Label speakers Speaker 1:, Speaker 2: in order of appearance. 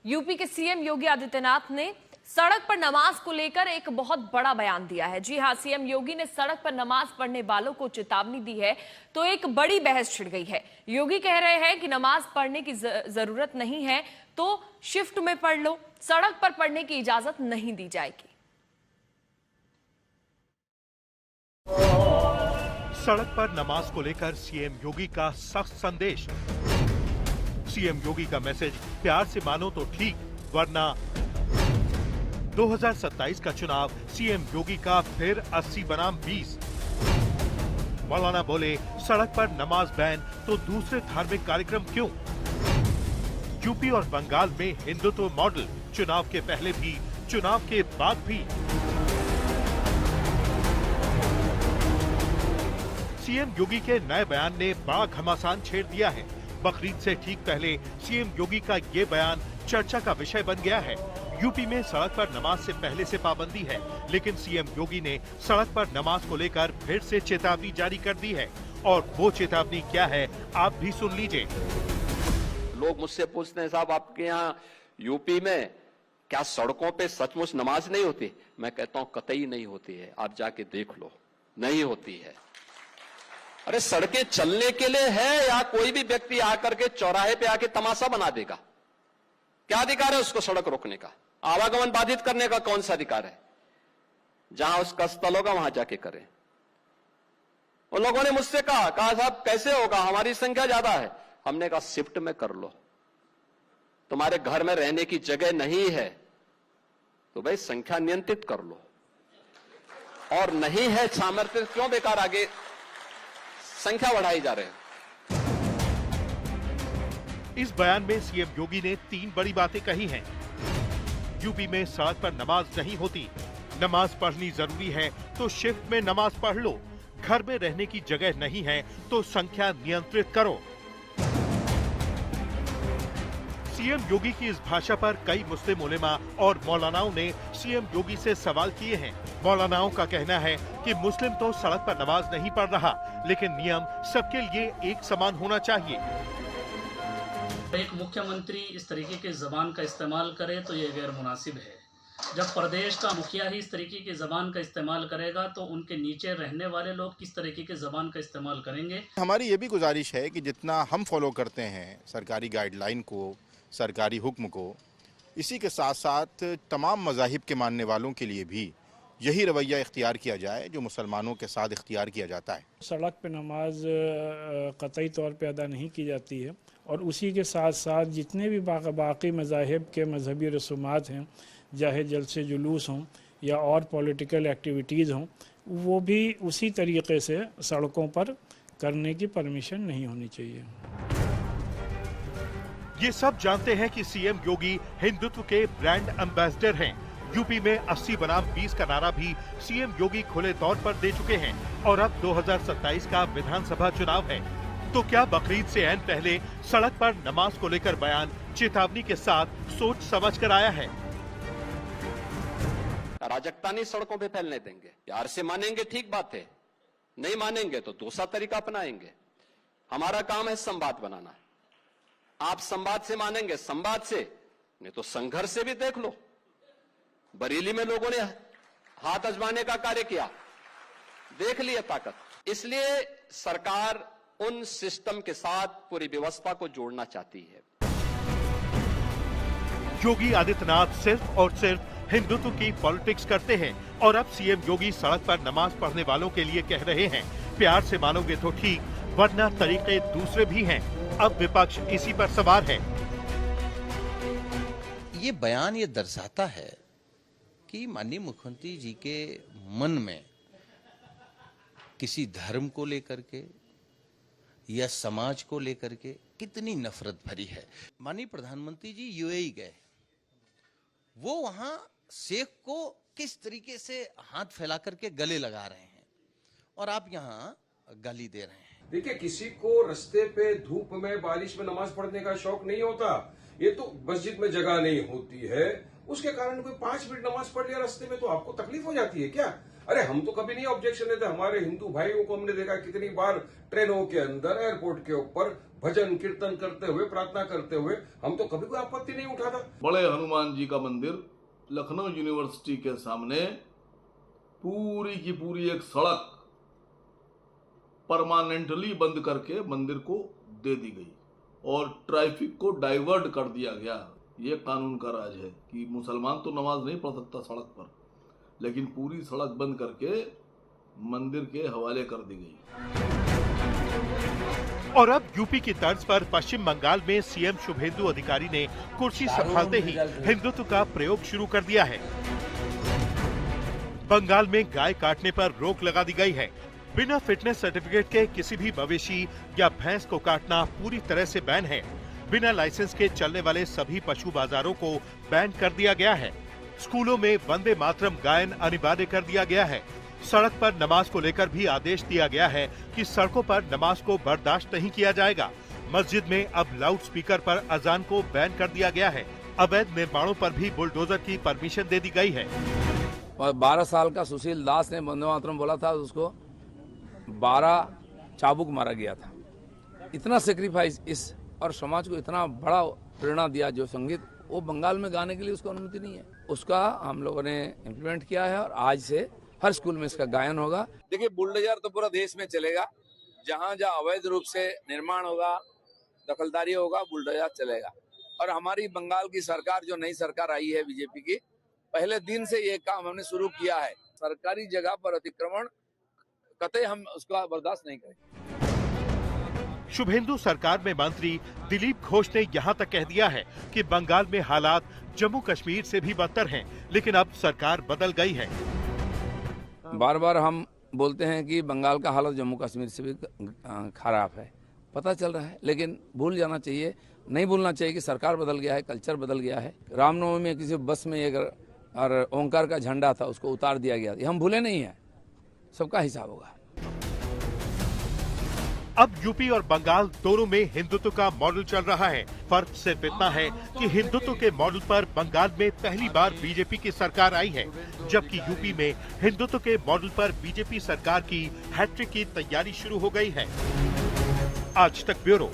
Speaker 1: UP के CM Yogi Adityanath ने सड़क पर नमाज को लेकर एक बहुत बड़ा बयान दिया है। जी हां, सीएम योगी ने सड़क पर नमाज पढ़ने वालों को चेतावनी दी है तो एक बड़ी बहस छिड़ गई है। योगी कह रहे हैं कि नमाज पढ़ने की जरूरत नहीं है तो शिफ्ट में पढ़ लो, सड़क पर पढ़ने की इजाजत नहीं दी जाएगी।
Speaker 2: सड़क पर नमाज को लेकर सीएम योगी का सख्त संदेश। सीएम योगी का मैसेज, प्यार से मानो तो ठीक, वरना 2027 का चुनाव सीएम योगी का फिर 80 बनाम 20। मौलाना बोले, सड़क पर नमाज बैन तो दूसरे धार्मिक कार्यक्रम क्यों? यूपी और बंगाल में हिंदुत्व मॉडल, चुनाव के पहले भी, चुनाव के बाद भी। सीएम योगी के नए बयान ने बड़ा घमासान छेड़ दिया है। बकरीद से ठीक पहले सीएम योगी का ये बयान चर्चा का विषय बन गया है। यूपी में सड़क पर नमाज से पहले से पाबंदी है, लेकिन सीएम योगी ने सड़क पर नमाज को लेकर फिर से चेतावनी जारी कर दी है। और वो चेतावनी क्या है, आप भी सुन लीजिए।
Speaker 3: लोग मुझसे पूछते हैं, साहब आपके यहाँ यूपी में क्या सड़कों पे सचमुच नमाज नहीं होती? मैं कहता हूँ कतई नहीं होती है, आप जाके देख लो, नहीं होती है। अरे सड़कें चलने के लिए है या कोई भी व्यक्ति आकर के चौराहे पे आके तमाशा बना देगा? क्या अधिकार है उसको सड़क रोकने का? आवागमन बाधित करने का कौन सा अधिकार है? जहां उसका स्थल होगा वहां जाके करें। उन लोगों ने मुझसे कहा साहब कैसे होगा, हमारी संख्या ज्यादा है। हमने कहा शिफ्ट में कर लो, तुम्हारे घर में रहने की जगह नहीं है तो भाई संख्या नियंत्रित कर लो, और नहीं है सामर्थ्य क्यों बेकार आगे संख्या बढ़ाई जा रहे हैं।
Speaker 2: इस बयान में सीएम योगी ने 3 बड़ी बातें कही हैं। यूपी में सड़क पर नमाज नहीं होती, नमाज पढ़नी जरूरी है तो शिफ्ट में नमाज पढ़ लो, घर में रहने की जगह नहीं है तो संख्या नियंत्रित करो। सीएम योगी की इस भाषा पर कई मुस्लिम उलेमा और मौलानाओं ने सीएम योगी से सवाल किए हैं। मौलानाओं का कहना है कि मुस्लिम तो सड़क पर नमाज नहीं पढ़ रहा, लेकिन नियम सबके लिए एक समान होना चाहिए।
Speaker 4: एक मुख्यमंत्री इस तरीके की जबान का इस्तेमाल करे तो ये गैर मुनासिब है। जब प्रदेश का मुखिया ही इस तरीके की जबान का इस्तेमाल करेगा तो उनके नीचे रहने वाले लोग किस तरीके की जबान का इस्तेमाल करेंगे?
Speaker 5: हमारी ये भी गुजारिश है कि जितना हम फॉलो करते हैं सरकारी गाइडलाइन को, सरकारी हुक्म को, इसी के साथ साथ तमाम मज़ाहिब के मानने वालों के लिए भी यही रवैया इख्तियार किया जाए जो मुसलमानों के साथ इख्तियार किया जाता है।
Speaker 6: सड़क पे नमाज कतई तौर पे अदा नहीं की जाती है, और उसी के साथ साथ जितने भी बाकी मज़ाहिब के मजहबी रसूमात हैं, चाहे जलसे जुलूस हों या और पॉलिटिकल एक्टिविटीज़ हों, वो भी उसी तरीके से सड़कों पर करने की परमिशन नहीं होनी चाहिए।
Speaker 2: ये सब जानते हैं कि सीएम योगी हिंदुत्व के ब्रांड एम्बेसडर हैं। यूपी में 80 बनाम 20 का नारा भी सीएम योगी खुले तौर पर दे चुके हैं, और अब 2027 का विधानसभा चुनाव है। तो क्या बकरीद से ऐन पहले सड़क पर नमाज को लेकर बयान चेतावनी के साथ सोच समझ कर आया है?
Speaker 3: अराजकता नहीं सड़कों पे फैलने देंगे। प्यार से मानेंगे ठीक बात है, नहीं मानेंगे तो दूसरा तरीका अपनाएंगे। हमारा काम है संवाद बनाना। आप संवाद से मानेंगे, संवाद से, नहीं तो संघर्ष से भी देख लो। बरेली में लोगों ने हाथ आजमाने का कार्य किया, देख लिया ताकत। इसलिए सरकार उन सिस्टम के साथ पूरी व्यवस्था को जोड़ना चाहती है।
Speaker 2: योगी आदित्यनाथ सिर्फ और सिर्फ हिंदुत्व की पॉलिटिक्स करते हैं, और अब सीएम योगी सड़क पर नमाज पढ़ने वालों के लिए कह रहे हैं, प्यार से मानोगे तो ठीक, वरना तरीके दूसरे भी हैं। अब विपक्ष इसी पर सवार है।
Speaker 7: ये बयान ये दर्शाता है कि माननीय मुख्यमंत्री जी के मन में किसी धर्म को लेकर के या समाज को लेकर के कितनी नफरत भरी है। माननीय प्रधानमंत्री जी यूएई गए, वो वहां शेख को किस तरीके से हाथ फैला करके गले लगा रहे हैं, और आप यहाँ गाली दे रहे हैं।
Speaker 8: देखिए, किसी को रास्ते पे धूप में बारिश में नमाज पढ़ने का शौक नहीं होता। ये तो मस्जिद में जगह नहीं होती है, उसके कारण कोई 5 मिनट नमाज पढ़ लिया रास्ते में तो आपको तकलीफ हो जाती है क्या? अरे हम तो कभी नहीं ऑब्जेक्शन देते। हमारे हिंदू भाइयों को हमने देखा कितनी बार ट्रेनों के अंदर, एयरपोर्ट के ऊपर भजन कीर्तन करते हुए, प्रार्थना करते हुए हम तो कभी कोई आपत्ति नहीं उठाता।
Speaker 9: बड़े हनुमान जी का मंदिर लखनऊ यूनिवर्सिटी के सामने पूरी की पूरी एक सड़क परमानेंटली बंद करके मंदिर को दे दी गई और ट्रैफिक को डाइवर्ट कर दिया गया। ये कानून का राज है कि मुसलमान तो नमाज नहीं पढ़ सकता सड़क पर, लेकिन पूरी सड़क बंद करके मंदिर के हवाले कर दी गई।
Speaker 2: और अब यूपी की तर्ज पर पश्चिम बंगाल में सीएम शुभेंदु अधिकारी ने कुर्सी संभालते ही हिंदुत्व का प्रयोग शुरू कर दिया है। बंगाल में गाय काटने पर रोक लगा दी गई है। बिना फिटनेस सर्टिफिकेट के किसी भी मवेशी या भैंस को काटना पूरी तरह से बैन है। बिना लाइसेंस के चलने वाले सभी पशु बाजारों को बैन कर दिया गया है। स्कूलों में वंदे मातरम गायन अनिवार्य कर दिया गया है। सड़क पर नमाज को लेकर भी आदेश दिया गया है कि सड़कों पर नमाज को बर्दाश्त नहीं किया जाएगा। मस्जिद में अब लाउड स्पीकर पर अजान को बैन कर दिया गया है। अवैध निर्माणों पर भी बुलडोजर की परमिशन दे दी गई है।
Speaker 10: 12 साल का सुशील दास ने वंदे मातरम बोला था, उसको 12 चाबुक मारा गया था। इतना सेक्रीफाइस इस और समाज को इतना बड़ा प्रेरणा दिया जो संगीत, वो बंगाल में गाने के लिए उसको अनुमति नहीं है। उसका हम लोगों ने इम्प्लीमेंट किया है और आज से हर स्कूल में इसका गायन होगा।
Speaker 11: देखिए, बुलडोजर तो पूरा देश में चलेगा। जहाँ जहाँ अवैध रूप से निर्माण होगा, दखलदारी होगा, बुलडोजर चलेगा। और हमारी बंगाल की सरकार, जो नई सरकार आई है बीजेपी की, पहले दिन से ये काम हमने शुरू किया है। सरकारी जगह पर अतिक्रमण कतई हम उसका बर्दाश्त नहीं करेंगे।
Speaker 2: शुभेंदु सरकार में मंत्री दिलीप घोष ने यहाँ तक कह दिया है कि बंगाल में हालात जम्मू कश्मीर से भी बदतर हैं, लेकिन अब सरकार बदल गई है।
Speaker 10: बार बार हम बोलते हैं कि बंगाल का हालत जम्मू कश्मीर से भी खराब है, पता चल रहा है, लेकिन भूल जाना चाहिए, नहीं भूलना चाहिए कि सरकार बदल गया है, कल्चर बदल गया है। रामनवमी में किसी बस में एक और ओंकार का झंडा था, उसको उतार दिया गया। ये हम भूले नहीं है, सबका हिसाब होगा।
Speaker 2: अब यूपी और बंगाल दोनों में हिंदुत्व का मॉडल चल रहा है। फर्क सिर्फ इतना है कि हिंदुत्व के मॉडल पर बंगाल में पहली बार बीजेपी की सरकार आई है, जबकि यूपी में हिंदुत्व के मॉडल पर बीजेपी सरकार की हैट्रिक की तैयारी शुरू हो गई है। आज तक ब्यूरो।